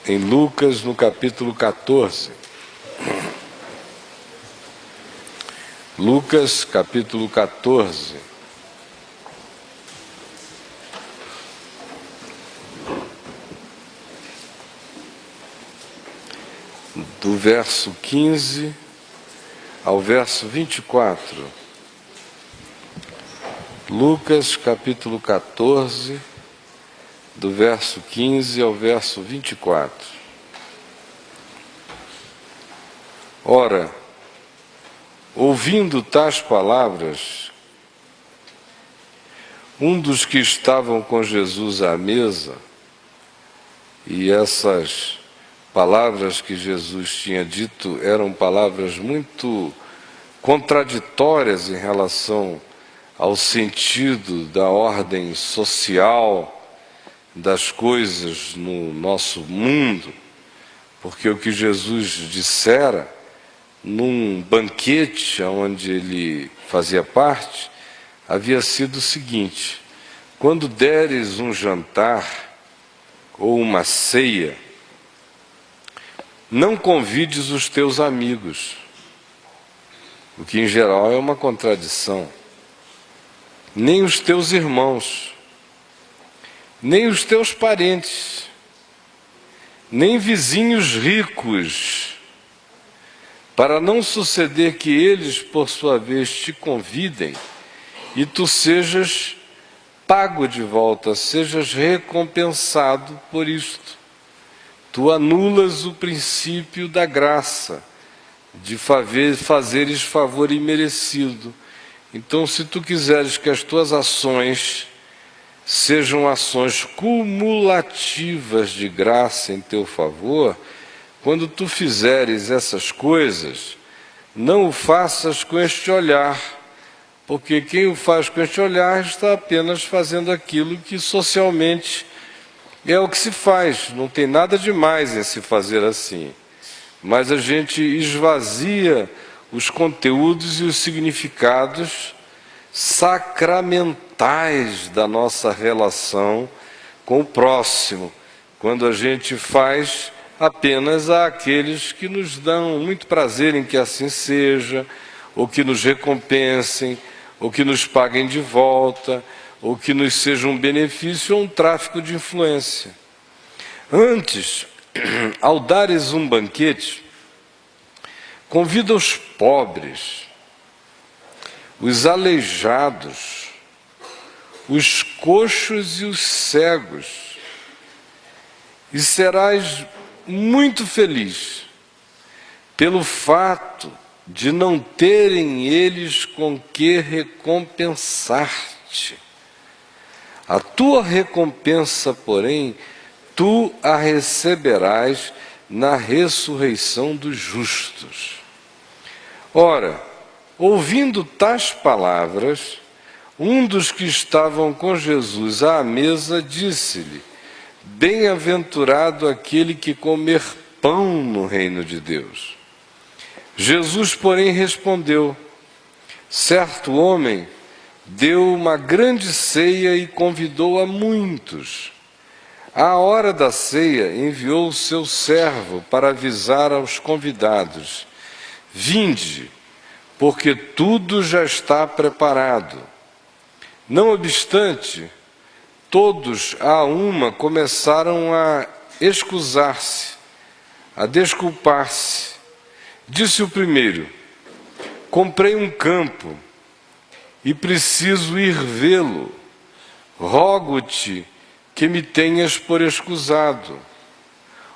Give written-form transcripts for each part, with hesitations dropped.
em Lucas, no capítulo 14. Lucas, capítulo 14. Do verso 15 ao verso 24. Lucas, capítulo 14, do verso 15 ao verso 24. Ora, ouvindo tais palavras, um dos que estavam com Jesus à mesa, e essas palavras que Jesus tinha dito eram palavras muito contraditórias em relação ao sentido da ordem social das coisas no nosso mundo, porque o que Jesus dissera num banquete onde ele fazia parte havia sido o seguinte: quando deres um jantar ou uma ceia, não convides os teus amigos, o que em geral é uma contradição, nem os teus irmãos, nem os teus parentes, nem vizinhos ricos, para não suceder que eles, por sua vez, te convidem e tu sejas pago de volta, sejas recompensado por isto. Tu anulas o princípio da graça, de fazeres favor imerecido. Então, se tu quiseres que as tuas ações sejam ações cumulativas de graça em teu favor, quando tu fizeres essas coisas, não o faças com este olhar, porque quem o faz com este olhar está apenas fazendo aquilo que socialmente é o que se faz, não tem nada de mais em se fazer assim. Mas a gente esvazia os conteúdos e os significados sacramentais da nossa relação com o próximo, quando a gente faz apenas àqueles que nos dão muito prazer em que assim seja, ou que nos recompensem, ou que nos paguem de volta, ou que nos seja um benefício ou um tráfico de influência. Antes, ao dares um banquete, convida os pobres, os aleijados, os coxos e os cegos, e serás muito feliz pelo fato de não terem eles com que recompensar-te. A tua recompensa, porém, tu a receberás na ressurreição dos justos. Ora, ouvindo tais palavras, um dos que estavam com Jesus à mesa disse-lhe: bem-aventurado aquele que comer pão no reino de Deus. Jesus, porém, respondeu: certo homem deu uma grande ceia e convidou a muitos. À hora da ceia, enviou o seu servo para avisar aos convidados: vinde, porque tudo já está preparado. Não obstante, todos a uma começaram a excusar-se, a desculpar-se. Disse o primeiro: comprei um campo e preciso ir vê-lo. Rogo-te que me tenhas por escusado.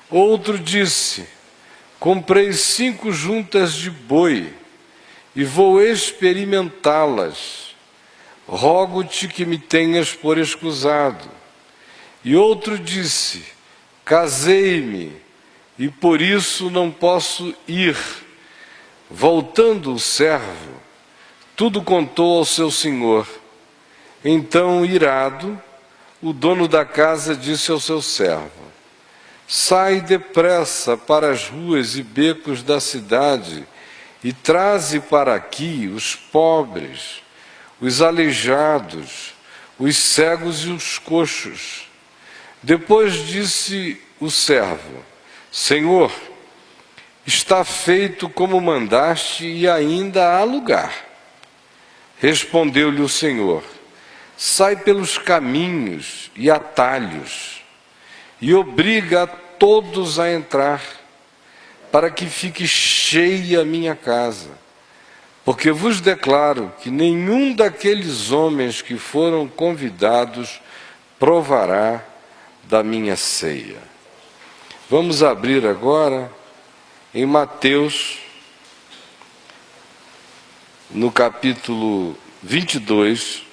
Outro disse: comprei 5 juntas de boi e vou experimentá-las. Rogo-te que me tenhas por escusado. E outro disse: casei-me e por isso não posso ir. Voltando o servo, tudo contou ao seu senhor. Então, irado, o dono da casa disse ao seu servo: sai depressa para as ruas e becos da cidade e traze para aqui os pobres, os aleijados, os cegos e os coxos. Depois disse o servo: Senhor, está feito como mandaste e ainda há lugar. Respondeu-lhe o Senhor: sai pelos caminhos e atalhos e obriga a todos a entrar, para que fique cheia a minha casa. Porque vos declaro que nenhum daqueles homens que foram convidados provará da minha ceia. Vamos abrir agora em Mateus, no capítulo 22,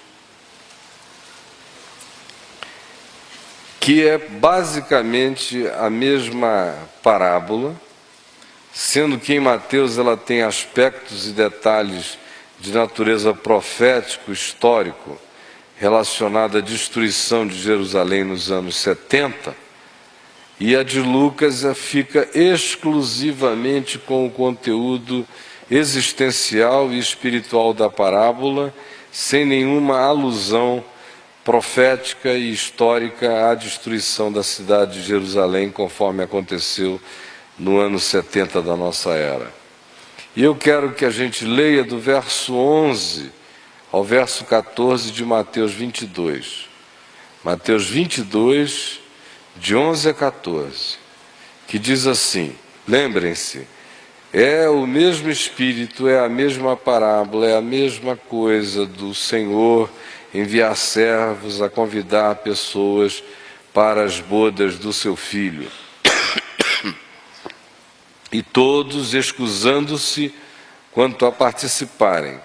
que é basicamente a mesma parábola, sendo que em Mateus ela tem aspectos e detalhes de natureza profético, histórico, relacionado à destruição de Jerusalém nos anos 70, e a de Lucas fica exclusivamente com o conteúdo existencial e espiritual da parábola, sem nenhuma alusão profética e histórica à destruição da cidade de Jerusalém, conforme aconteceu no ano 70 da nossa era. E eu quero que a gente leia do verso 11 ao verso 14 de Mateus 22. Mateus 22, de 11 a 14, que diz assim, lembrem-se, é o mesmo Espírito, é a mesma parábola, é a mesma coisa do Senhor enviar servos a convidar pessoas para as bodas do seu filho. E todos excusando-se quanto a participarem.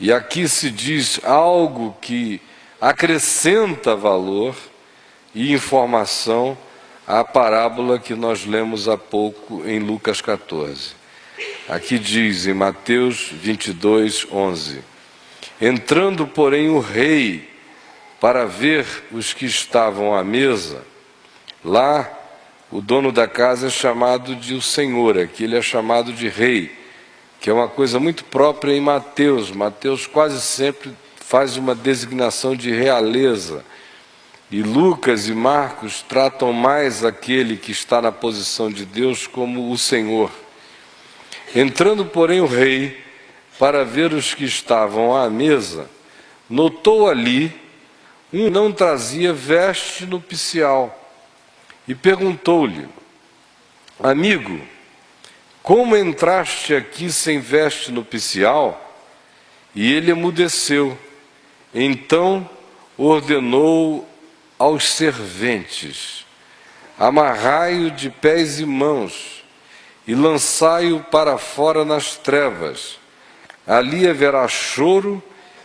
E aqui se diz algo que acrescenta valor e informação à parábola que nós lemos há pouco em Lucas 14. Aqui diz em Mateus 22, 11: entrando, porém, o rei para ver os que estavam à mesa, lá o dono da casa é chamado de o Senhor, aqui ele é chamado de rei, que é uma coisa muito própria em Mateus. Mateus quase sempre faz uma designação de realeza, e Lucas e Marcos tratam mais aquele que está na posição de Deus como o Senhor. Entrando, porém, o rei para ver os que estavam à mesa, notou ali um que não trazia veste nupcial, e perguntou-lhe: amigo, como entraste aqui sem veste nupcial? E ele emudeceu. Então ordenou aos serventes: amarrai-o de pés e mãos e lançai-o para fora nas trevas. Ali haverá choro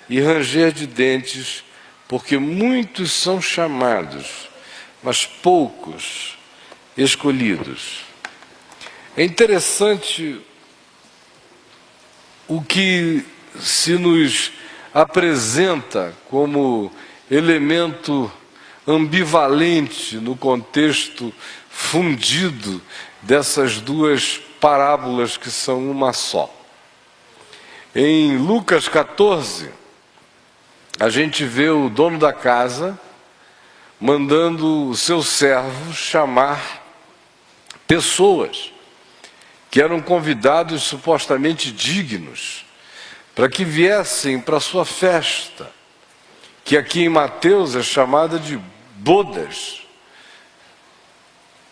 e ranger de dentes, porque muitos são chamados, mas poucos escolhidos. É interessante o que se nos apresenta como elemento ambivalente no contexto fundido dessas duas parábolas que são uma só. Em Lucas 14, a gente vê o dono da casa mandando os seus servos chamar pessoas que eram convidados supostamente dignos para que viessem para a sua festa, que aqui em Mateus é chamada de bodas.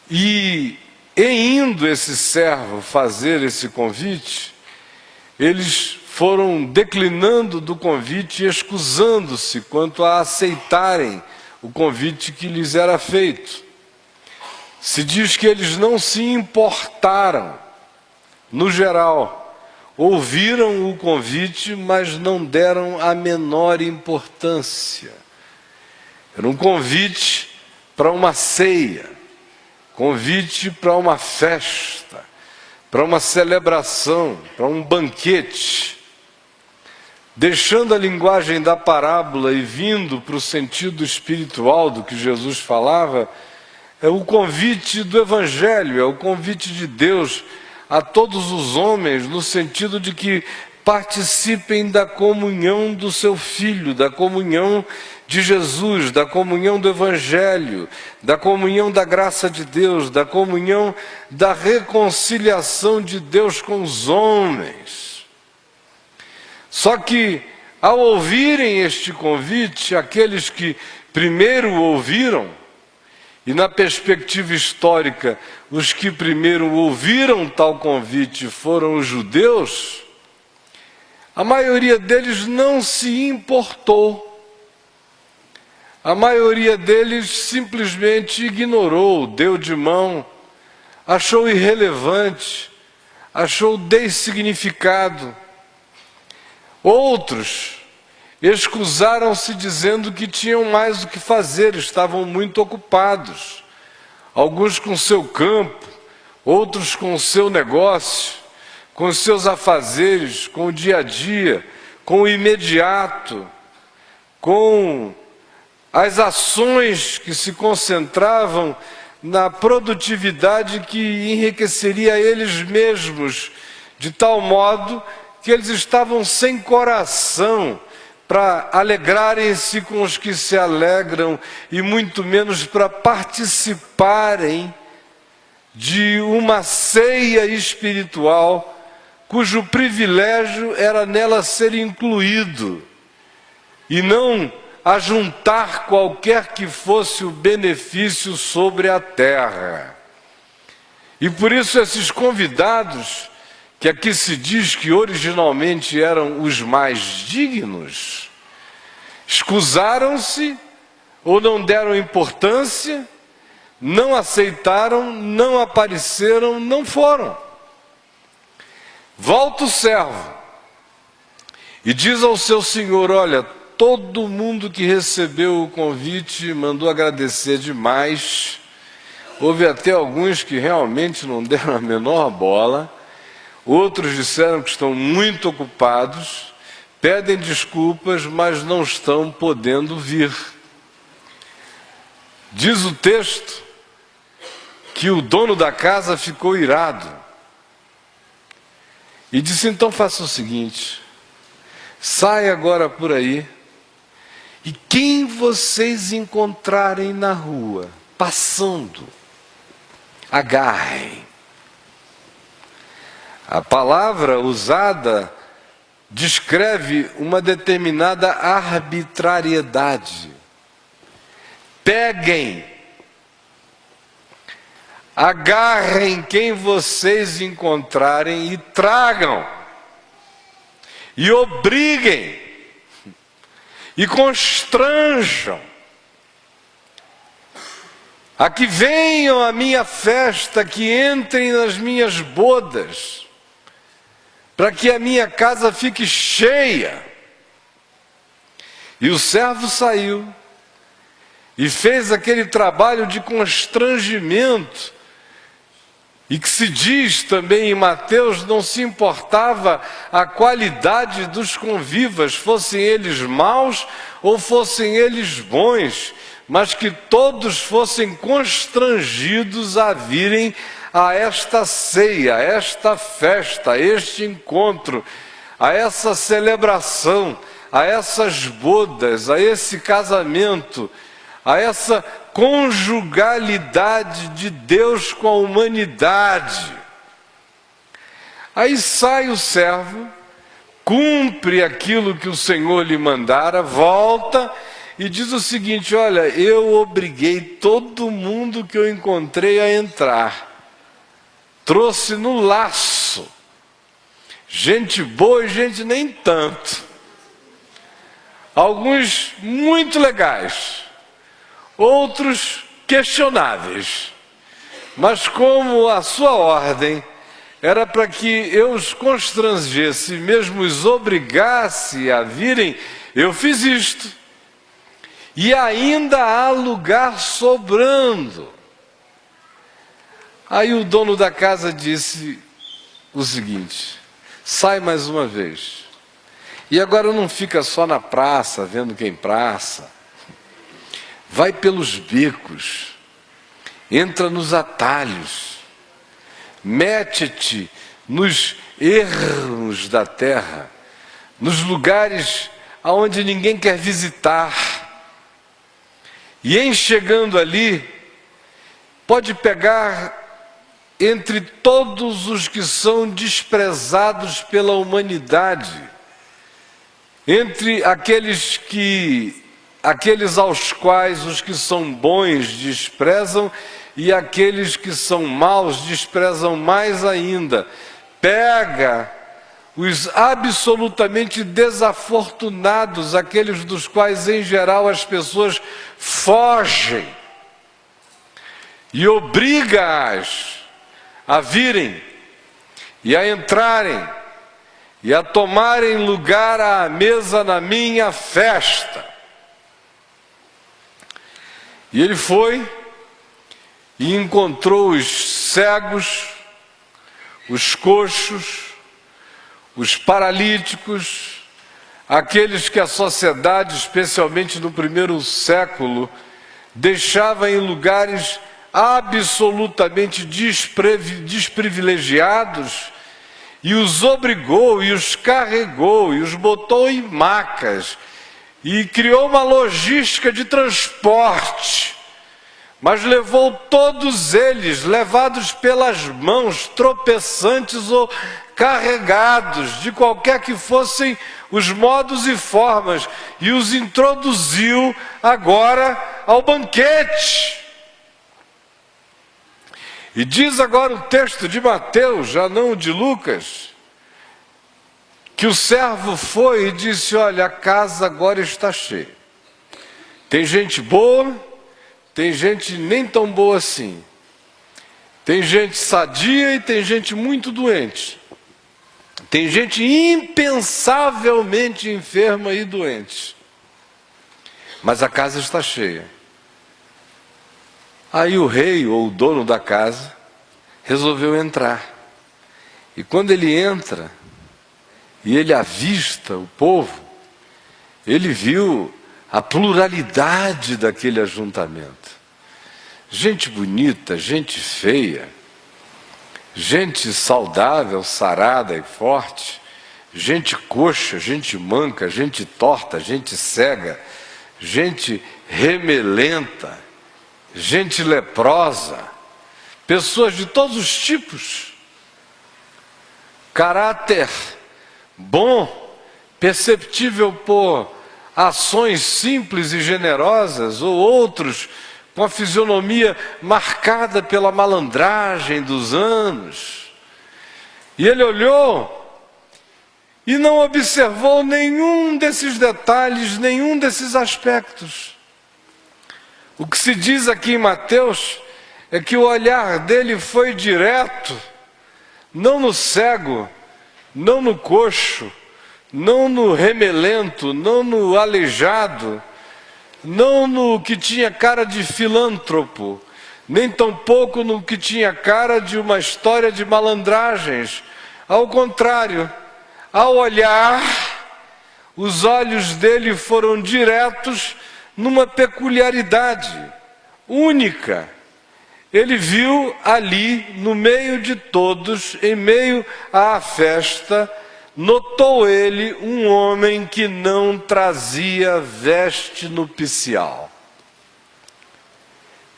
E em indo esse servo fazer esse convite, eles foram declinando do convite e excusando-se quanto a aceitarem o convite que lhes era feito. Se diz que eles não se importaram, no geral, ouviram o convite, mas não deram a menor importância. Era um convite para uma ceia, convite para uma festa, para uma celebração, para um banquete. Deixando a linguagem da parábola e vindo para o sentido espiritual do que Jesus falava, é o convite do Evangelho, é o convite de Deus a todos os homens, no sentido de que participem da comunhão do seu Filho, da comunhão de Jesus, da comunhão do Evangelho, da comunhão da graça de Deus, da comunhão da reconciliação de Deus com os homens. Só que, ao ouvirem este convite, aqueles que primeiro ouviram, e na perspectiva histórica, os que primeiro ouviram tal convite foram os judeus, a maioria deles não se importou. A maioria deles simplesmente ignorou, deu de mão, achou irrelevante, achou dessignificado. Outros excusaram-se dizendo que tinham mais o que fazer, estavam muito ocupados. Alguns com seu campo, outros com o seu negócio, com os seus afazeres, com o dia a dia, com o imediato, com as ações que se concentravam na produtividade que enriqueceria eles mesmos, de tal modo que eles estavam sem coração para alegrarem-se com os que se alegram e muito menos para participarem de uma ceia espiritual cujo privilégio era nela ser incluído e não ajuntar qualquer que fosse o benefício sobre a terra. E por isso esses convidados, que aqui se diz que originalmente eram os mais dignos, escusaram-se ou não deram importância, não aceitaram, não apareceram, não foram. Volta o servo e diz ao seu senhor: olha, todo mundo que recebeu o convite mandou agradecer demais. Houve até alguns que realmente não deram a menor bola. Outros disseram que estão muito ocupados, pedem desculpas, mas não estão podendo vir. Diz o texto que o dono da casa ficou irado e disse: então faça o seguinte, saia agora por aí e quem vocês encontrarem na rua, passando, agarrem. A palavra usada descreve uma determinada arbitrariedade. Peguem, agarrem quem vocês encontrarem e tragam, e obriguem, e constranjam a que venham à minha festa, que entrem nas minhas bodas, para que a minha casa fique cheia. E o servo saiu e fez aquele trabalho de constrangimento, e que se diz também em Mateus, não se importava a qualidade dos convivas, fossem eles maus ou fossem eles bons, mas que todos fossem constrangidos a virem a esta ceia, a esta festa, a este encontro, a essa celebração, a essas bodas, a esse casamento, a essa conjugalidade de Deus com a humanidade. Aí sai o servo, cumpre aquilo que o Senhor lhe mandara, volta e diz o seguinte: olha, eu obriguei todo mundo que eu encontrei a entrar, trouxe no laço, gente boa e gente nem tanto, alguns muito legais, outros questionáveis, mas como a sua ordem era para que eu os constrangesse, mesmo os obrigasse a virem, eu fiz isto. E ainda há lugar sobrando. Aí o dono da casa disse o seguinte: sai mais uma vez. E agora não fica só na praça, vendo quem praça. Vai pelos becos, entra nos atalhos, mete-te nos ermos da terra, nos lugares aonde ninguém quer visitar. E em chegando ali, pode pegar entre todos os que são desprezados pela humanidade, entre aqueles aos quais os que são bons desprezam e aqueles que são maus desprezam mais ainda. Pega os absolutamente desafortunados, aqueles dos quais em geral as pessoas fogem, e obriga-as a virem e a entrarem e a tomarem lugar à mesa na minha festa. E ele foi e encontrou os cegos, os coxos, os paralíticos, aqueles que a sociedade, especialmente no primeiro século, deixava em lugares absolutamente desprivilegiados, e os obrigou, e os carregou, e os botou em macas, e criou uma logística de transporte, mas levou todos eles, levados pelas mãos, tropeçantes ou carregados, de qualquer que fossem os modos e formas, e os introduziu agora ao banquete. E diz agora o texto de Mateus, já não o de Lucas, que o servo foi e disse: olha, a casa agora está cheia. Tem gente boa, tem gente nem tão boa assim. Tem gente sadia e tem gente muito doente. Tem gente impensavelmente enferma e doente. Mas a casa está cheia. Aí o rei, ou o dono da casa, resolveu entrar. E quando ele entra, e ele avista o povo, ele viu a pluralidade daquele ajuntamento. Gente bonita, gente feia, gente saudável, sarada e forte, gente coxa, gente manca, gente torta, gente cega, gente remelenta, gente leprosa, pessoas de todos os tipos, caráter bom, perceptível por ações simples e generosas, ou outros com a fisionomia marcada pela malandragem dos anos. E ele olhou e não observou nenhum desses detalhes, nenhum desses aspectos. O que se diz aqui em Mateus é que o olhar dele foi direto, não no cego, não no coxo, não no remelento, não no aleijado, não no que tinha cara de filântropo, nem tampouco no que tinha cara de uma história de malandragens. Ao contrário, ao olhar, os olhos dele foram diretos numa peculiaridade única. Ele viu ali, no meio de todos, em meio à festa, notou ele um homem que não trazia veste nupcial.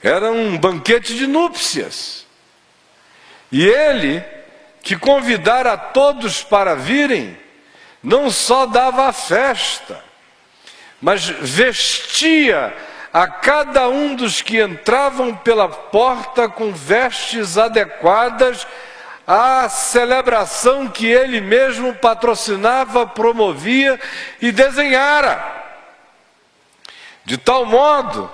Era um banquete de núpcias. E ele, que convidara a todos para virem, não só dava a festa, mas vestia a cada um dos que entravam pela porta com vestes adequadas à celebração que ele mesmo patrocinava, promovia e desenhara. De tal modo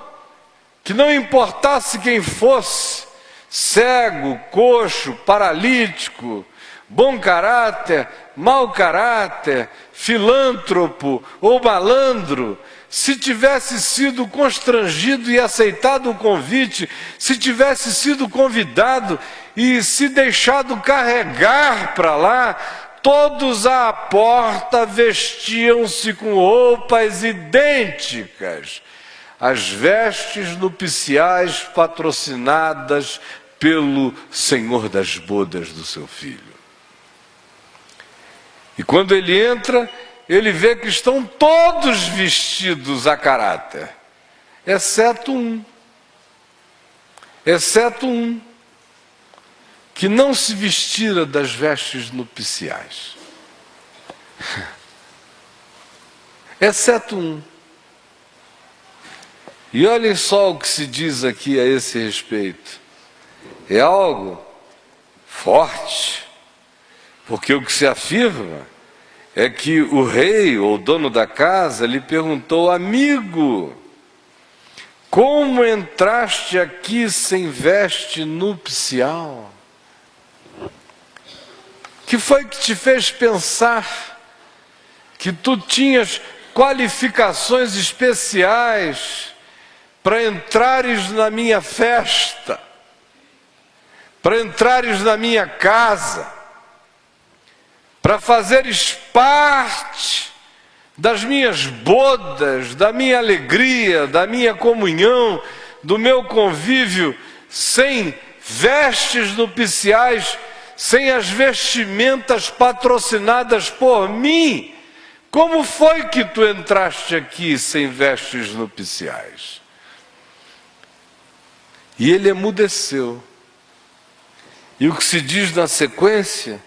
que não importasse quem fosse, cego, coxo, paralítico, bom caráter, mau caráter, filântropo ou malandro, se tivesse sido constrangido e aceitado o convite, se tivesse sido convidado e se deixado carregar para lá, todos à porta vestiam-se com roupas idênticas, as vestes nupciais patrocinadas pelo Senhor das bodas do seu filho. E quando ele entra, ele vê que estão todos vestidos a caráter. exceto um, que não se vestira das vestes nupciais. Exceto um. E olhem só o que se diz aqui a esse respeito. É algo forte, porque o que se afirma é que o rei, ou dono da casa, lhe perguntou: amigo, como entraste aqui sem veste nupcial? Que foi que te fez pensar que tu tinhas qualificações especiais para entrares na minha festa, para entrares na minha casa, para fazeres parte das minhas bodas, da minha alegria, da minha comunhão, do meu convívio, sem vestes nupciais, sem as vestimentas patrocinadas por mim? Como foi que tu entraste aqui sem vestes nupciais? E ele emudeceu. E o que se diz na sequência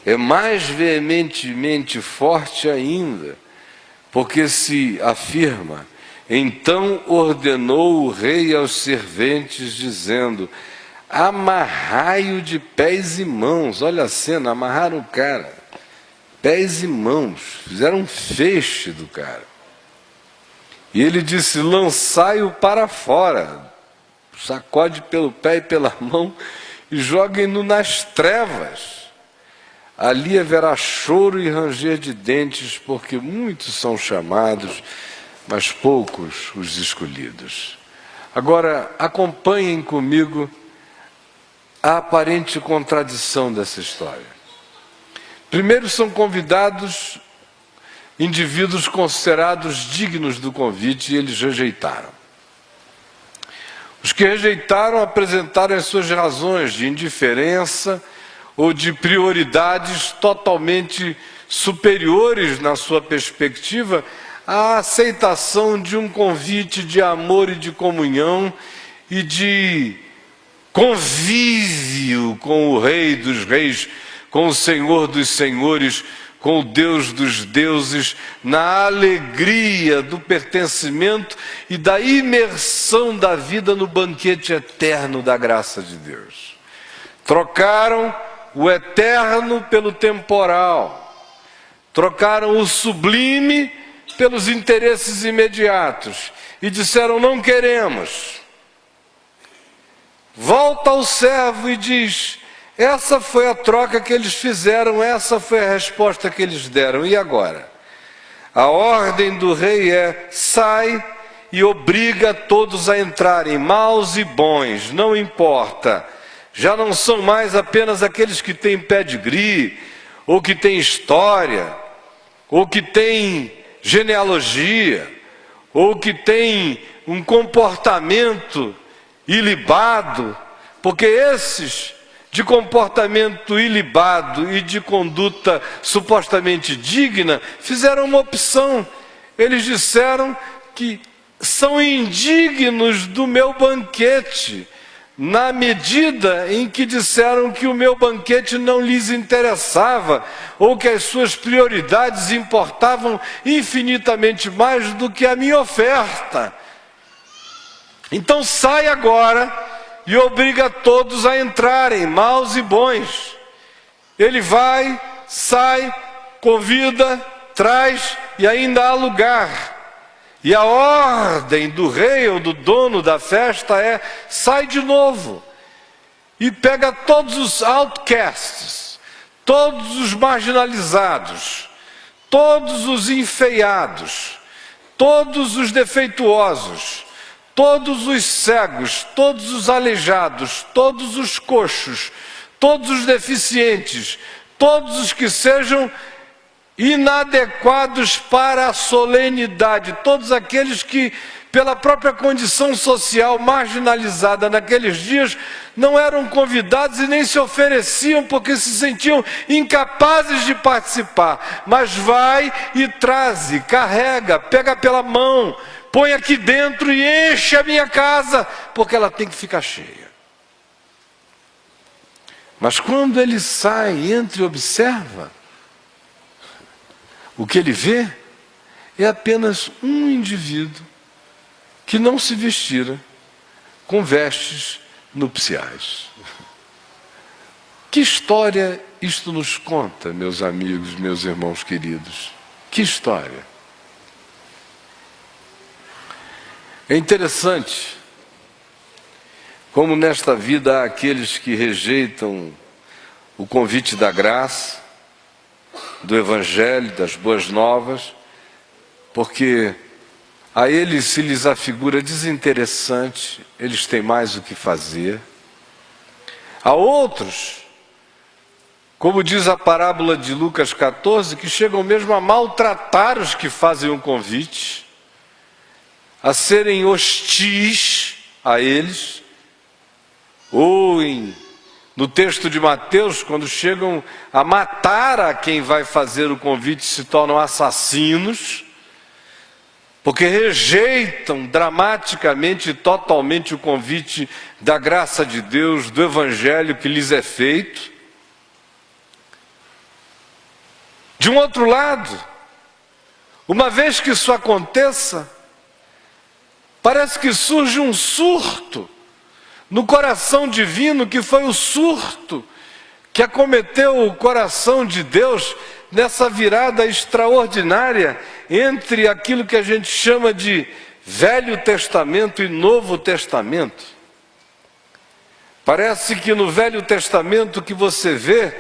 é mais veementemente forte ainda, porque se afirma: então ordenou o rei aos serventes, dizendo: amarrai-o de pés e mãos. Olha a cena, amarraram o cara, pés e mãos, fizeram um feixe do cara. E ele disse: lançai-o para fora, sacode pelo pé e pela mão e joguem-no nas trevas. Ali haverá choro e ranger de dentes, porque muitos são chamados, mas poucos os escolhidos. Agora, acompanhem comigo a aparente contradição dessa história. Primeiro, são convidados indivíduos considerados dignos do convite e eles rejeitaram. Os que rejeitaram apresentaram as suas razões de indiferença ou de prioridades totalmente superiores na sua perspectiva à aceitação de um convite de amor e de comunhão e de convívio com o Rei dos Reis, com o Senhor dos Senhores, com o Deus dos deuses, na alegria do pertencimento e da imersão da vida no banquete eterno da graça de Deus. Trocaram o eterno pelo temporal, trocaram o sublime pelos interesses imediatos e disseram: não queremos. Volta ao servo e diz: essa foi a troca que eles fizeram, essa foi a resposta que eles deram, e agora? A ordem do rei é: sai e obriga todos a entrarem, maus e bons, não importa. Já não são mais apenas aqueles que têm pedigree, ou que têm história, ou que têm genealogia, ou que têm um comportamento ilibado, porque esses de comportamento ilibado e de conduta supostamente digna fizeram uma opção. Eles disseram que são indignos do meu banquete, na medida em que disseram que o meu banquete não lhes interessava, ou que as suas prioridades importavam infinitamente mais do que a minha oferta. Então sai agora e obriga todos a entrarem, maus e bons. Ele vai, sai, convida, traz e ainda há lugar. E a ordem do rei ou do dono da festa é: sai de novo e pega todos os outcasts, todos os marginalizados, todos os enfeiados, todos os defeituosos, todos os cegos, todos os aleijados, todos os coxos, todos os deficientes, todos os que sejam inadequados para a solenidade, todos aqueles que, pela própria condição social marginalizada naqueles dias, não eram convidados e nem se ofereciam porque se sentiam incapazes de participar. Mas vai e traze, carrega, pega pela mão, põe aqui dentro e enche a minha casa, porque ela tem que ficar cheia. Mas quando ele sai, entra e observa, o que ele vê é apenas um indivíduo que não se vestira com vestes nupciais. Que história isto nos conta, meus amigos, meus irmãos queridos? Que história? É interessante como nesta vida há aqueles que rejeitam o convite da graça, do Evangelho, das boas novas, porque a eles se lhes afigura desinteressante, eles têm mais o que fazer. Há outros, como diz a parábola de Lucas 14, que chegam mesmo a maltratar os que fazem um convite, a serem hostis a eles, ou no texto de Mateus, quando chegam a matar a quem vai fazer o convite, se tornam assassinos, porque rejeitam dramaticamente e totalmente o convite da graça de Deus, do Evangelho que lhes é feito. De um outro lado, uma vez que isso aconteça, parece que surge um surto no coração divino, que foi o surto que acometeu o coração de Deus nessa virada extraordinária entre aquilo que a gente chama de Velho Testamento e Novo Testamento. Parece que no Velho Testamento o que você vê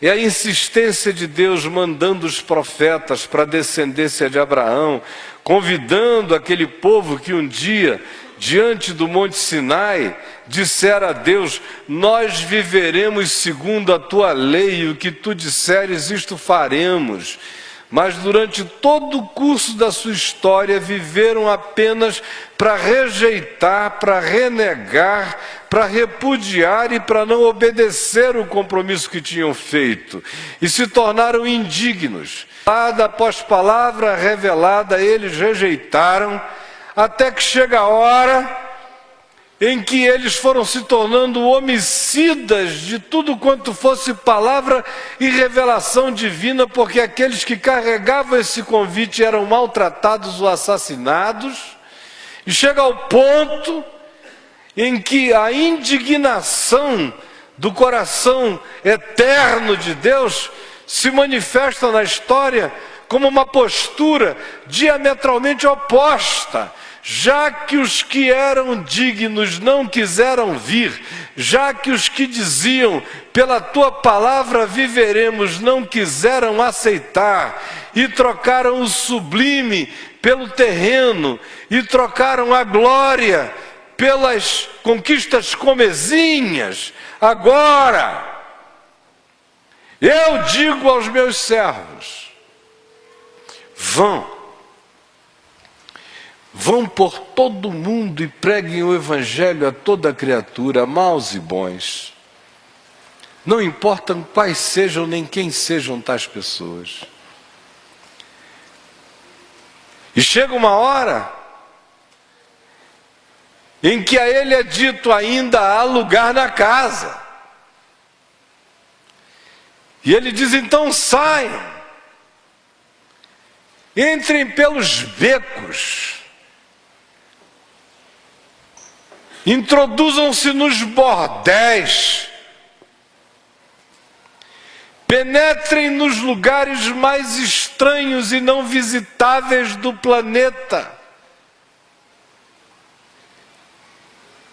é a insistência de Deus mandando os profetas para a descendência de Abraão, convidando aquele povo que um dia, diante do Monte Sinai, dissera a Deus: nós viveremos segundo a tua lei, e o que tu disseres, isto faremos. Mas durante todo o curso da sua história, viveram apenas para rejeitar, para renegar, para repudiar e para não obedecer o compromisso que tinham feito. E se tornaram indignos. Palavra após palavra revelada, eles rejeitaram, até que chega a hora em que eles foram se tornando homicidas de tudo quanto fosse palavra e revelação divina, porque aqueles que carregavam esse convite eram maltratados ou assassinados, e chega ao ponto em que a indignação do coração eterno de Deus se manifesta na história como uma postura diametralmente oposta. Já que os que eram dignos não quiseram vir, já que os que diziam, pela tua palavra viveremos, não quiseram aceitar, e trocaram o sublime pelo terreno, e trocaram a glória pelas conquistas comezinhas, agora eu digo aos meus servos: vão por todo o mundo e preguem o Evangelho a toda criatura, maus e bons. Não importam quais sejam nem quem sejam tais pessoas. E chega uma hora em que a ele é dito: ainda há lugar na casa. E ele diz: então saiam, entrem pelos becos, introduzam-se nos bordéis, penetrem nos lugares mais estranhos e não visitáveis do planeta,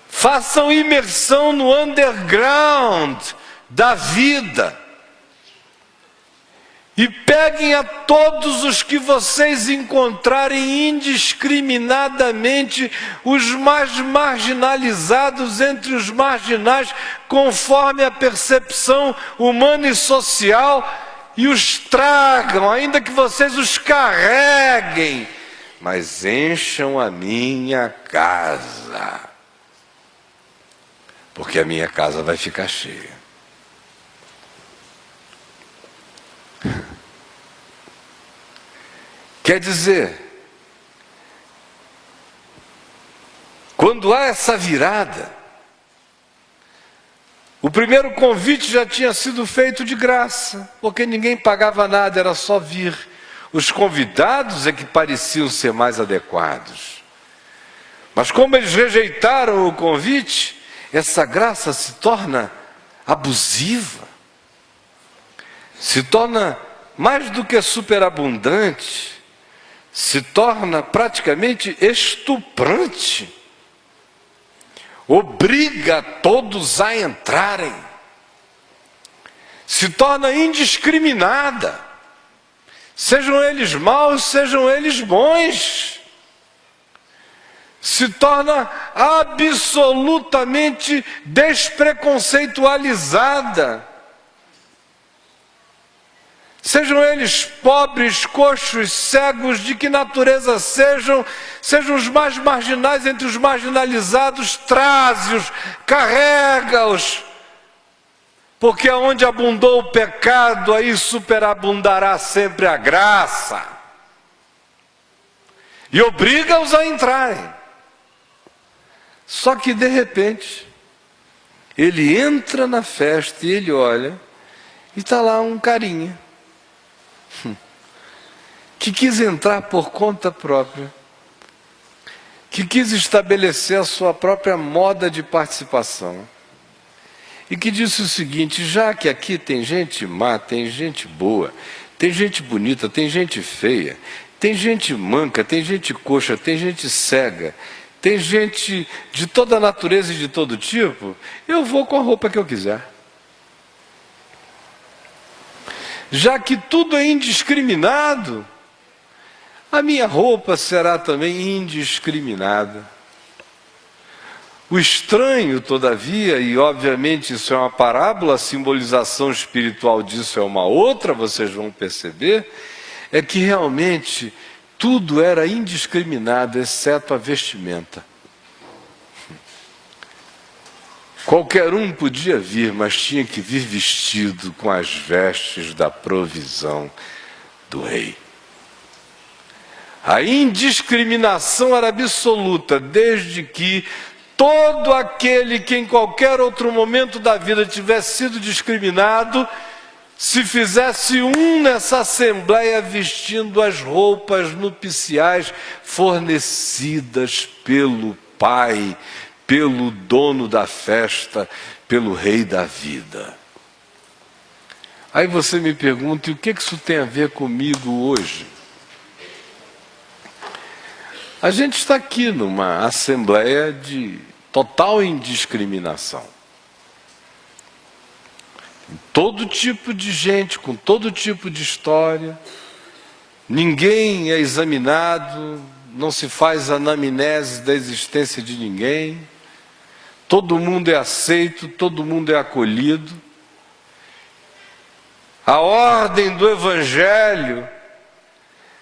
façam imersão no underground da vida, e peguem a todos os que vocês encontrarem indiscriminadamente, os mais marginalizados entre os marginais, conforme a percepção humana e social, e os tragam, ainda que vocês os carreguem, mas encham a minha casa, porque a minha casa vai ficar cheia. Quer dizer, quando há essa virada, o primeiro convite já tinha sido feito de graça, porque ninguém pagava nada, era só vir. Os convidados é que pareciam ser mais adequados. Mas como eles rejeitaram o convite, essa graça se torna abusiva, se torna mais do que superabundante, se torna praticamente estuprante. Obriga todos a entrarem, se torna indiscriminada, sejam eles maus, sejam eles bons, se torna absolutamente despreconceitualizada, sejam eles pobres, coxos, cegos, de que natureza sejam os mais marginais entre os marginalizados, traze-os, carrega-os, porque onde abundou o pecado, aí superabundará sempre a graça, e obriga-os a entrarem. Só que de repente, ele entra na festa e ele olha, e está lá um carinha, que quis entrar por conta própria, que quis estabelecer a sua própria moda de participação, e que disse o seguinte: já que aqui tem gente má, tem gente boa, tem gente bonita, tem gente feia, tem gente manca, tem gente coxa, tem gente cega, tem gente de toda a natureza e de todo tipo, eu vou com a roupa que eu quiser. Já que tudo é indiscriminado, a minha roupa será também indiscriminada. O estranho, todavia, e obviamente isso é uma parábola, a simbolização espiritual disso é uma outra, vocês vão perceber, é que realmente tudo era indiscriminado, exceto a vestimenta. Qualquer um podia vir, mas tinha que vir vestido com as vestes da provisão do rei. A indiscriminação era absoluta, desde que todo aquele que em qualquer outro momento da vida tivesse sido discriminado, se fizesse um nessa assembleia vestindo as roupas nupciais fornecidas pelo Pai, pelo dono da festa, pelo Rei da vida. Aí você me pergunta, e o que isso tem a ver comigo hoje? A gente está aqui numa assembleia de total indiscriminação. Todo tipo de gente, com todo tipo de história. Ninguém é examinado, não se faz anamnese da existência de ninguém. Todo mundo é aceito, todo mundo é acolhido. A ordem do Evangelho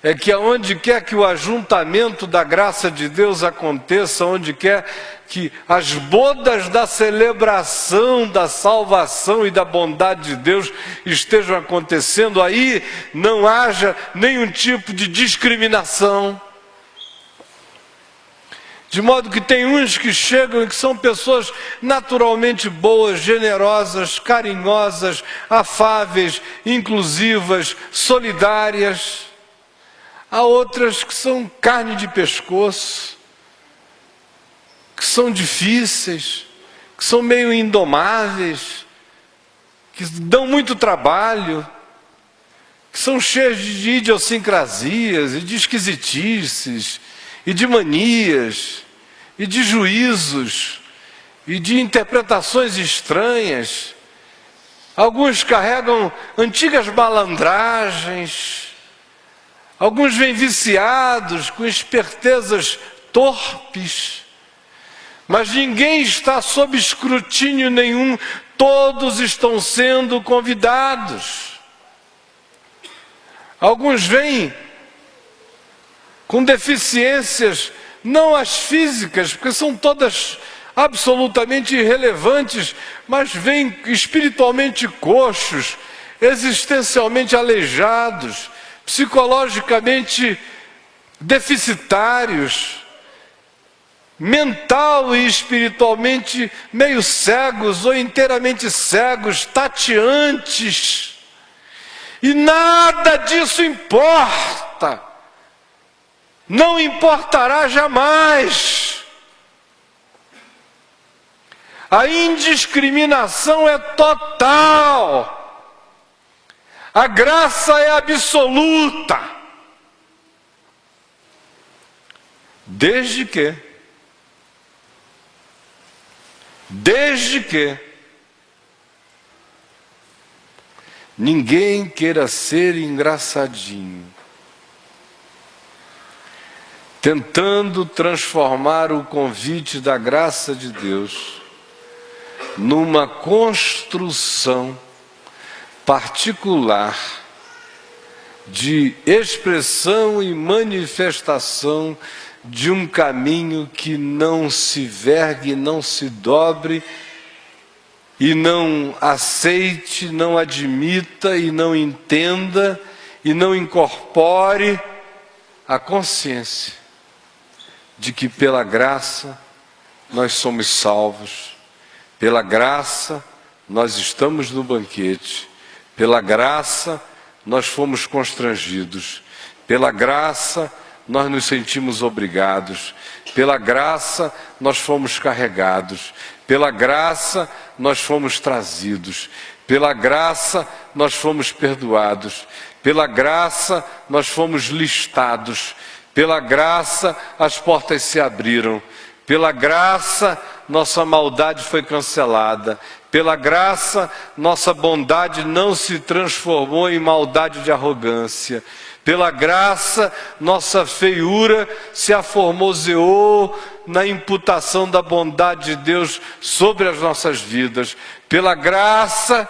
é que aonde quer que o ajuntamento da graça de Deus aconteça, onde quer que as bodas da celebração da salvação e da bondade de Deus estejam acontecendo, aí não haja nenhum tipo de discriminação. De modo que tem uns que chegam e que são pessoas naturalmente boas, generosas, carinhosas, afáveis, inclusivas, solidárias. Há outras que são carne de pescoço, que são difíceis, que são meio indomáveis, que dão muito trabalho, que são cheias de idiosincrasias e de esquisitices, e de manias, e de juízos, e de interpretações estranhas. Alguns carregam antigas malandragens, alguns vêm viciados, com espertezas torpes, mas ninguém está sob escrutínio nenhum, todos estão sendo convidados. Alguns vêm com deficiências, não as físicas, porque são todas absolutamente irrelevantes, mas vêm espiritualmente coxos, existencialmente aleijados, psicologicamente deficitários, mental e espiritualmente meio cegos ou inteiramente cegos, tateantes. E nada disso importa. Não importará jamais. A indiscriminação é total. A graça é absoluta. Desde que ninguém queira ser engraçadinho, tentando transformar o convite da graça de Deus numa construção particular de expressão e manifestação de um caminho que não se vergue, não se dobre e não aceite, não admita e não entenda e não incorpore a consciência de que pela graça nós somos salvos, pela graça nós estamos no banquete, pela graça nós fomos constrangidos, pela graça nós nos sentimos obrigados, pela graça nós fomos carregados, pela graça nós fomos trazidos, pela graça nós fomos perdoados, pela graça nós fomos listados, pela graça as portas se abriram, pela graça nossa maldade foi cancelada, pela graça nossa bondade não se transformou em maldade de arrogância, pela graça nossa feiura se aformoseou na imputação da bondade de Deus sobre as nossas vidas, pela graça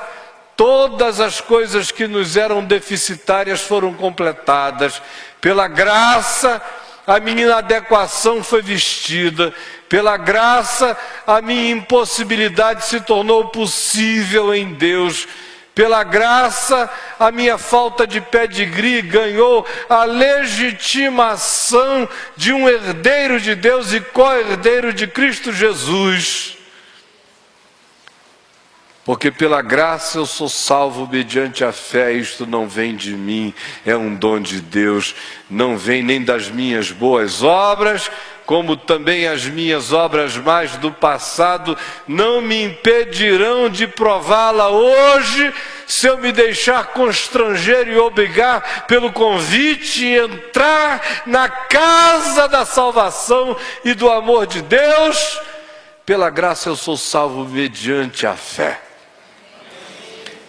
todas as coisas que nos eram deficitárias foram completadas, pela graça a minha inadequação foi vestida, pela graça a minha impossibilidade se tornou possível em Deus, pela graça a minha falta de pedigree ganhou a legitimação de um herdeiro de Deus e co-herdeiro de Cristo Jesus. Porque pela graça eu sou salvo mediante a fé, isto não vem de mim, é um dom de Deus, não vem nem das minhas boas obras, como também as minhas obras mais do passado não me impedirão de prová-la hoje, se eu me deixar constranger e obrigar pelo convite e entrar na casa da salvação e do amor de Deus. Pela graça eu sou salvo mediante a fé.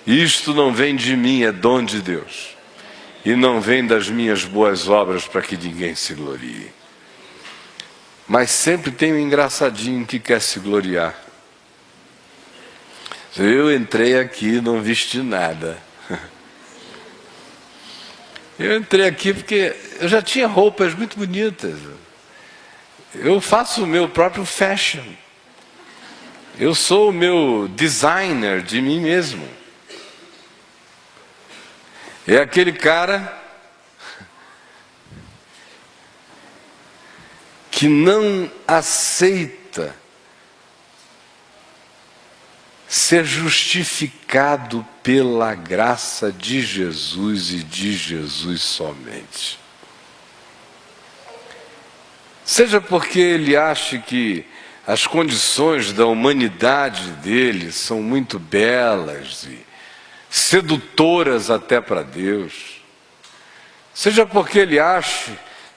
Isto não vem de mim, é dom de Deus. E não vem das minhas boas obras para que ninguém se glorie. Mas sempre tem um engraçadinho que quer se gloriar. Eu entrei aqui, não vesti nada. Eu entrei aqui porque eu já tinha roupas muito bonitas. Eu faço o meu próprio fashion. Eu sou o meu designer de mim mesmo. É aquele cara que não aceita ser justificado pela graça de Jesus e de Jesus somente. Seja porque ele acha que as condições da humanidade dele são muito belas e sedutoras até para Deus, seja porque ele acha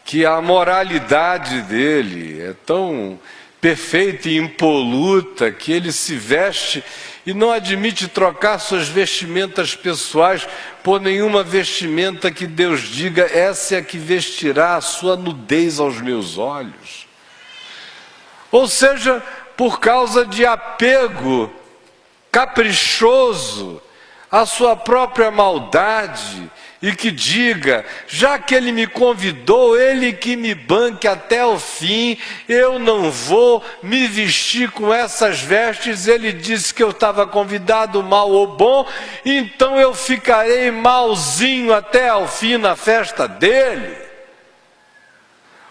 que a moralidade dele é tão perfeita e impoluta que ele se veste e não admite trocar suas vestimentas pessoais por nenhuma vestimenta que Deus diga, essa é a que vestirá a sua nudez aos meus olhos. Ou seja, por causa de apego caprichoso à sua própria maldade, e que diga, já que ele me convidou, ele que me banque até o fim, eu não vou me vestir com essas vestes, ele disse que eu estava convidado, mal ou bom, então eu ficarei malzinho até ao fim na festa dele.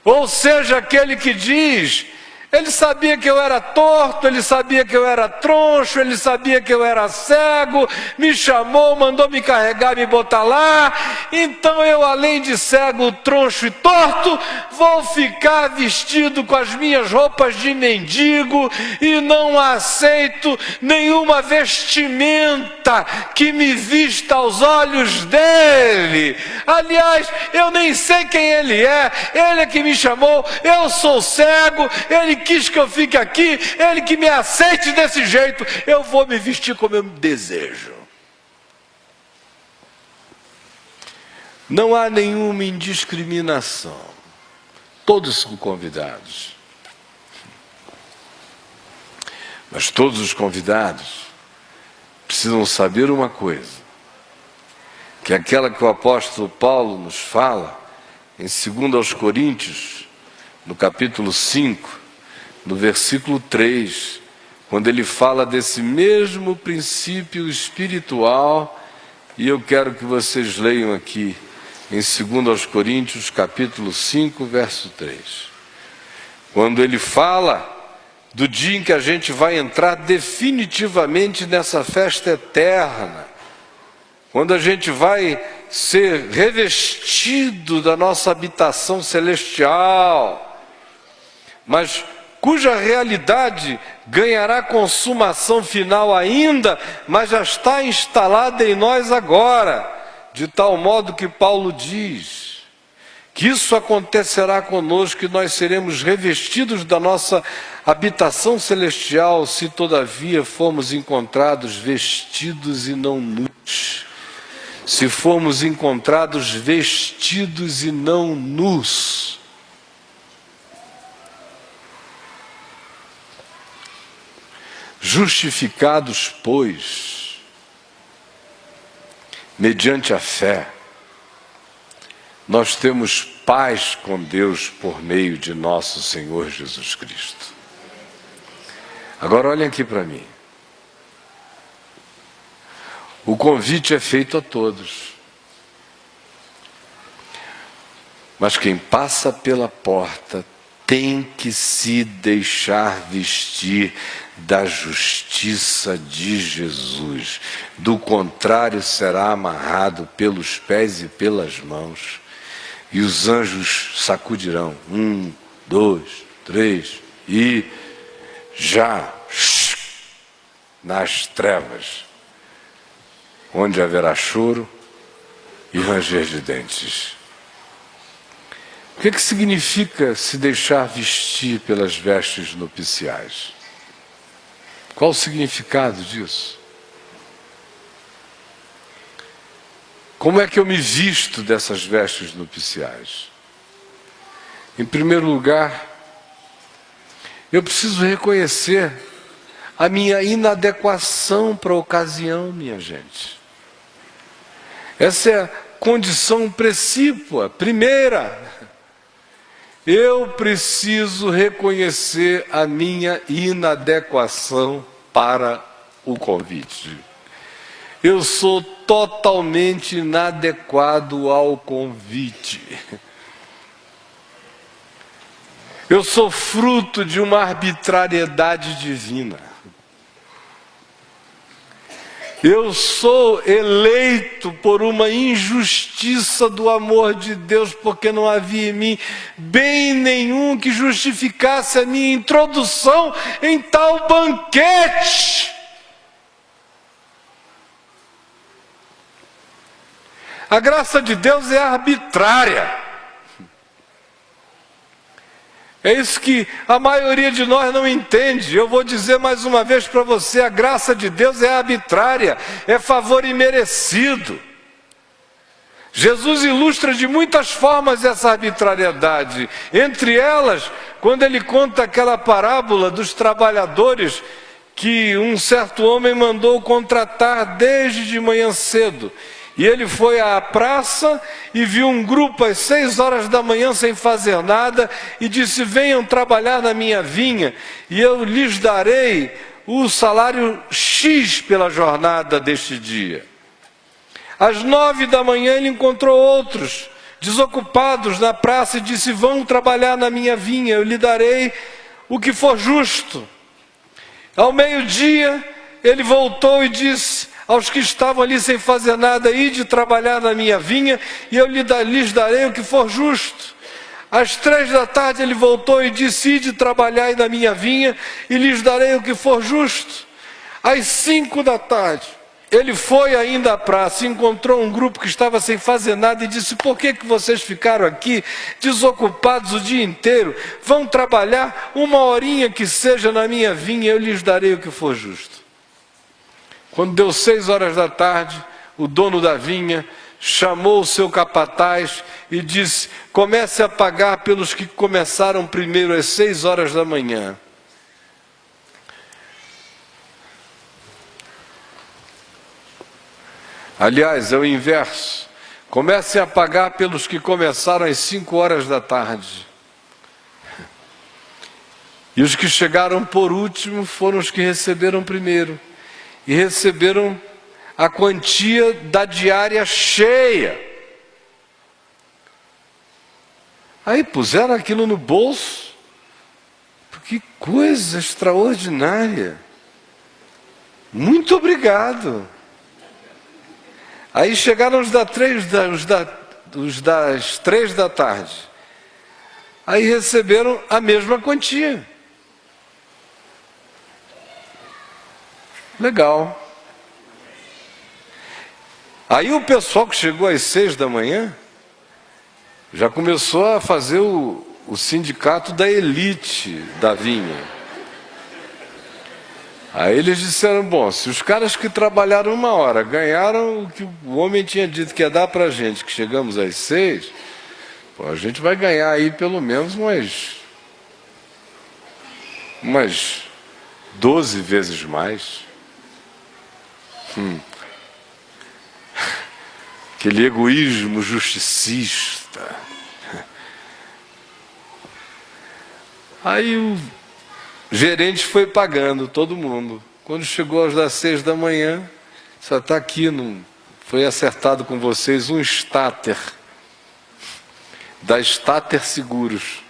Ou seja, aquele que diz, Ele sabia que eu era torto, ele sabia que eu era troncho, ele sabia que eu era cego, me chamou, mandou me carregar, me botar lá. Então eu, além de cego, troncho e torto, vou ficar vestido com as minhas roupas de mendigo e não aceito nenhuma vestimenta que me vista aos olhos dele. Aliás, eu nem sei quem ele é que me chamou, eu sou cego, ele quis que eu fique aqui, ele que me aceite desse jeito, eu vou me vestir como eu desejo. Não há nenhuma indiscriminação, todos são convidados. Mas todos os convidados precisam saber uma coisa, que é aquela que o apóstolo Paulo nos fala em 2 Coríntios, no capítulo 5, no versículo 3, quando ele fala desse mesmo princípio espiritual, e eu quero que vocês leiam aqui, em 2 Coríntios, capítulo 5, verso 3. Quando ele fala do dia em que a gente vai entrar definitivamente nessa festa eterna, quando a gente vai ser revestido da nossa habitação celestial, mas cuja realidade ganhará consumação final ainda, mas já está instalada em nós agora, de tal modo que Paulo diz que isso acontecerá conosco, que nós seremos revestidos da nossa habitação celestial, se todavia formos encontrados vestidos e não nus. Se formos encontrados vestidos e não nus. Justificados, pois, mediante a fé, nós temos paz com Deus por meio de nosso Senhor Jesus Cristo. Agora olhem aqui para mim. O convite é feito a todos. Mas quem passa pela porta tem que se deixar vestir da justiça de Jesus. Do contrário, será amarrado pelos pés e pelas mãos. E os anjos sacudirão. 1, 2, 3 e já nas trevas, onde haverá choro e ranger de dentes. O que significa se deixar vestir pelas vestes nupciais? Qual o significado disso? Como é que eu me visto dessas vestes nupciais? Em primeiro lugar, eu preciso reconhecer a minha inadequação para a ocasião, minha gente. Essa é a condição precípua, primeira. Eu preciso reconhecer a minha inadequação para o convite. Eu sou totalmente inadequado ao convite. Eu sou fruto de uma arbitrariedade divina. Eu sou eleito por uma injustiça do amor de Deus, porque não havia em mim bem nenhum que justificasse a minha introdução em tal banquete. A graça de Deus é arbitrária. É isso que a maioria de nós não entende. Eu vou dizer mais uma vez para você, a graça de Deus é arbitrária, é favor imerecido. Jesus ilustra de muitas formas essa arbitrariedade. Entre elas, quando ele conta aquela parábola dos trabalhadores que um certo homem mandou contratar desde de manhã cedo. E ele foi à praça e viu um grupo às 6 horas da manhã sem fazer nada e disse: venham trabalhar na minha vinha e eu lhes darei o salário X pela jornada deste dia. Às 9 da manhã ele encontrou outros desocupados na praça e disse: vão trabalhar na minha vinha, eu lhe darei o que for justo. Ao meio-dia, ele voltou e disse aos que estavam ali sem fazer nada: ide trabalhar na minha vinha, e eu lhes darei o que for justo. Às 3 da tarde ele voltou e disse: ide trabalhar na minha vinha, e lhes darei o que for justo. Às 5 da tarde, ele foi ainda à praça, encontrou um grupo que estava sem fazer nada e disse: por que vocês ficaram aqui desocupados o dia inteiro? Vão trabalhar 1 horinha que seja na minha vinha, eu lhes darei o que for justo. Quando deu 6 horas da tarde, o dono da vinha chamou o seu capataz e disse: comece a pagar pelos que começaram primeiro às 6 horas da manhã. Aliás, é o inverso. Comecem a pagar pelos que começaram às 5 horas da tarde. E os que chegaram por último foram os que receberam primeiro. E receberam a quantia da diária cheia. Aí puseram aquilo no bolso. Que coisa extraordinária. Muito obrigado. Aí chegaram os das 3 da tarde. Aí receberam a mesma quantia. Legal. Aí o pessoal que chegou às 6 da manhã já começou a fazer o sindicato da elite da vinha. Aí eles disseram: bom, se os caras que trabalharam 1 hora ganharam o que o homem tinha dito que ia dar para a gente, que chegamos às 6, pô, a gente vai ganhar aí pelo menos umas 12 vezes mais. Aquele egoísmo justicista. Aí o gerente foi pagando todo mundo. Quando chegou às das 6 da manhã, só está aqui, foi acertado com vocês um starter, da Starter Seguros,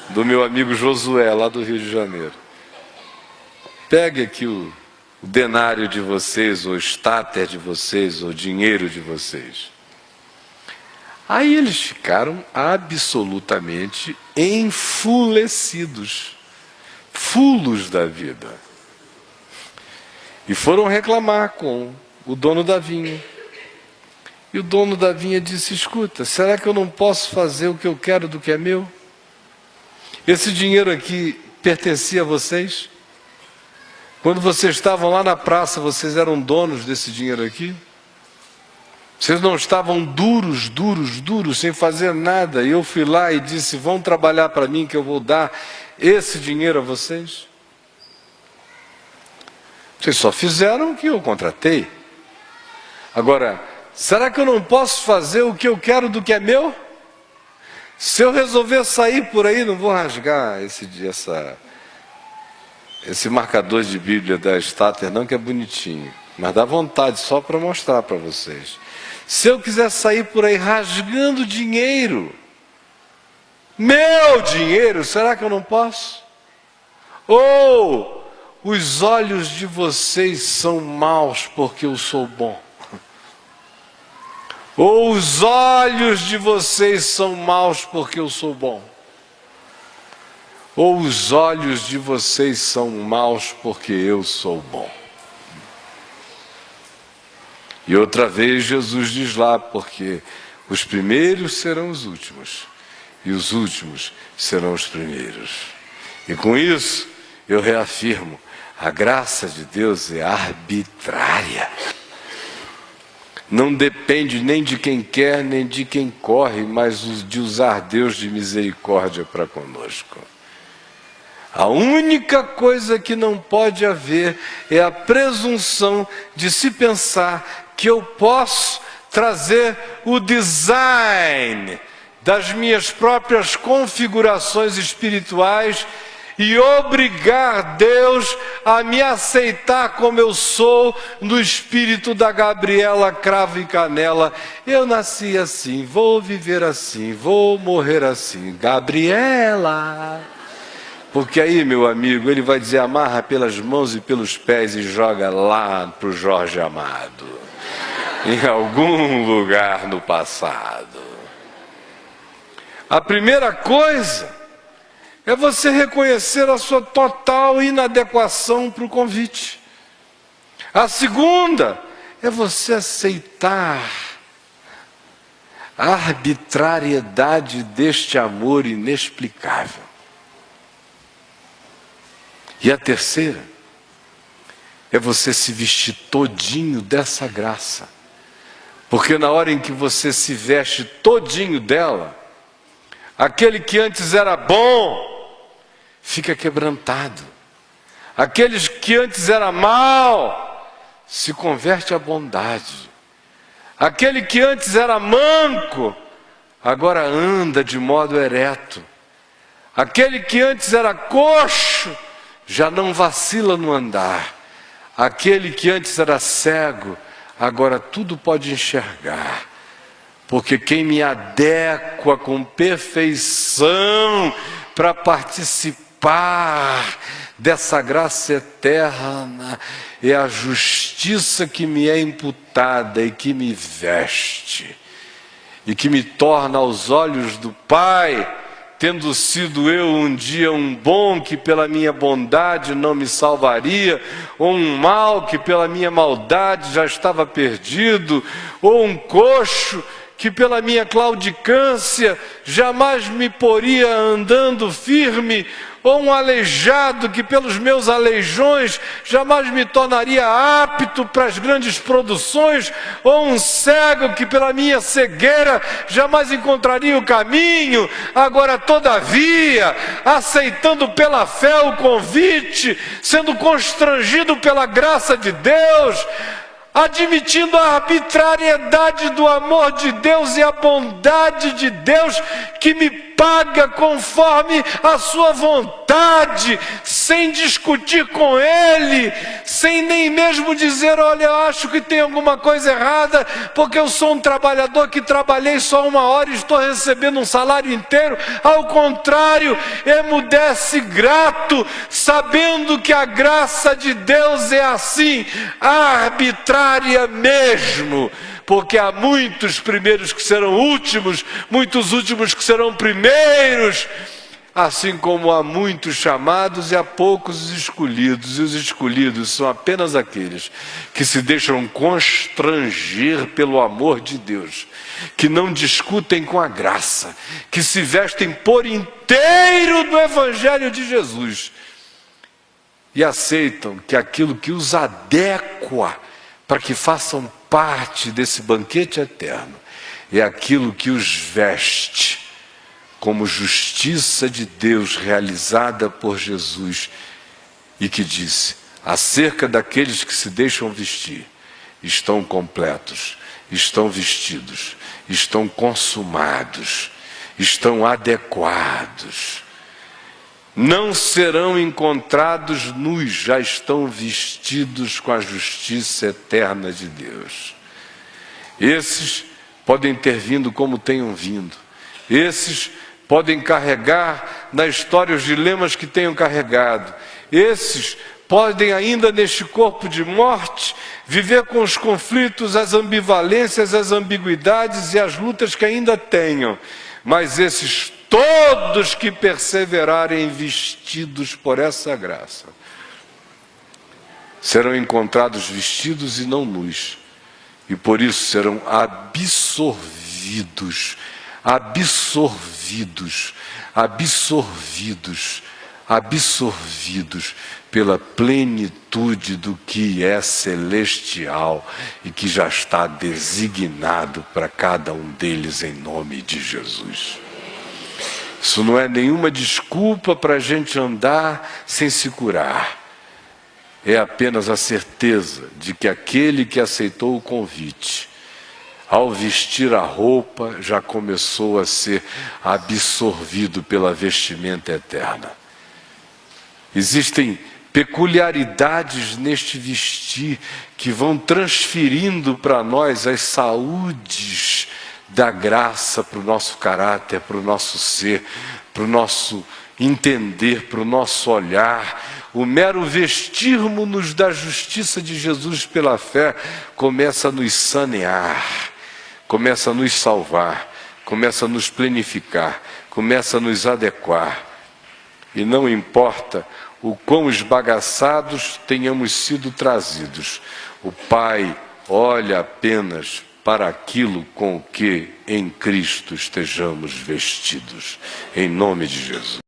do meu amigo Josué, lá do Rio de Janeiro. Pegue aqui o denário de vocês, ou starter de vocês, ou dinheiro de vocês. Aí eles ficaram absolutamente enfurecidos, fulos da vida, e foram reclamar com o dono da vinha. E o dono da vinha disse: escuta, será que eu não posso fazer o que eu quero do que é meu? Esse dinheiro aqui pertencia a vocês? Quando vocês estavam lá na praça, vocês eram donos desse dinheiro aqui? Vocês não estavam duros, sem fazer nada, e eu fui lá e disse: vão trabalhar para mim que eu vou dar esse dinheiro a vocês? Vocês só fizeram o que eu contratei. Agora, será que eu não posso fazer o que eu quero do que é meu? Se eu resolver sair por aí, não vou rasgar esse marcador de Bíblia da Starter não, que é bonitinho, mas dá vontade só para mostrar para vocês. Se eu quiser sair por aí rasgando dinheiro, meu dinheiro, será que eu não posso? Ou os olhos de vocês são maus porque eu sou bom? Ou os olhos de vocês são maus porque eu sou bom? Ou os olhos de vocês são maus porque eu sou bom? E outra vez Jesus diz lá: porque os primeiros serão os últimos, e os últimos serão os primeiros. E com isso eu reafirmo: a graça de Deus é arbitrária. Não depende nem de quem quer, nem de quem corre, mas de usar Deus de misericórdia para conosco. A única coisa que não pode haver é a presunção de se pensar que eu posso trazer o design das minhas próprias configurações espirituais e obrigar Deus a me aceitar como eu sou, no espírito da Gabriela Cravo e Canela. Eu nasci assim, vou viver assim, vou morrer assim. Gabriela, Porque aí, meu amigo, ele vai dizer: amarra pelas mãos e pelos pés e joga lá para o Jorge Amado, em algum lugar no passado. A primeira coisa é você reconhecer a sua total inadequação para o convite. A segunda é você aceitar a arbitrariedade deste amor inexplicável. E a terceira é você se vestir todinho dessa graça. Porque na hora em que você se veste todinho dela, aquele que antes era bom fica quebrantado. Aquele que antes era mal se converte à bondade. Aquele que antes era manco agora anda de modo ereto. Aquele que antes era coxo já não vacila no andar. Aquele que antes era cego agora tudo pode enxergar. Porque quem me adequa com perfeição para participar dessa graça eterna é a justiça que me é imputada e que me veste, e que me torna aos olhos do Pai, tendo sido eu um dia um bom que pela minha bondade não me salvaria, ou um mal que pela minha maldade já estava perdido, ou um coxo que pela minha claudicância jamais me poria andando firme, ou um aleijado que pelos meus aleijões jamais me tornaria apto para as grandes produções, ou um cego que pela minha cegueira jamais encontraria o caminho. Agora, todavia, aceitando pela fé o convite, sendo constrangido pela graça de Deus, admitindo a arbitrariedade do amor de Deus e a bondade de Deus que me paga conforme a sua vontade, sem discutir com Ele, sem nem mesmo dizer: olha, eu acho que tem alguma coisa errada, porque eu sou um trabalhador que trabalhei só 1 hora e estou recebendo um salário inteiro. Ao contrário, emudece grato, sabendo que a graça de Deus é assim, arbitrária mesmo. Porque há muitos primeiros que serão últimos, muitos últimos que serão primeiros, assim como há muitos chamados e há poucos escolhidos, e os escolhidos são apenas aqueles que se deixam constranger pelo amor de Deus, que não discutem com a graça, que se vestem por inteiro do Evangelho de Jesus e aceitam que aquilo que os adequa para que façam parte desse banquete eterno é aquilo que os veste como justiça de Deus realizada por Jesus, e que disse: acerca daqueles que se deixam vestir, estão completos, estão vestidos, estão consumados, estão adequados. Não serão encontrados nus, já estão vestidos com a justiça eterna de Deus. Esses podem ter vindo como tenham vindo. Esses podem carregar na história os dilemas que tenham carregado. Esses podem ainda neste corpo de morte viver com os conflitos, as ambivalências, as ambiguidades e as lutas que ainda tenham. Mas esses todos que perseverarem vestidos por essa graça serão encontrados vestidos e não nus, e por isso serão absorvidos pela plenitude do que é celestial e que já está designado para cada um deles em nome de Jesus. Isso não é nenhuma desculpa para a gente andar sem se curar. É apenas a certeza de que aquele que aceitou o convite, ao vestir a roupa, já começou a ser absorvido pela vestimenta eterna. Existem peculiaridades neste vestir que vão transferindo para nós as saúdes da graça para o nosso caráter, para o nosso ser, para o nosso entender para o nosso olhar, o mero vestirmos-nos da justiça de Jesus pela fé, começa a nos sanear, começa a nos salvar, começa a nos plenificar, começa a nos adequar. E não importa o quão esbagaçados tenhamos sido trazidos, o Pai olha apenas para aquilo com o que em Cristo estejamos vestidos. Em nome de Jesus.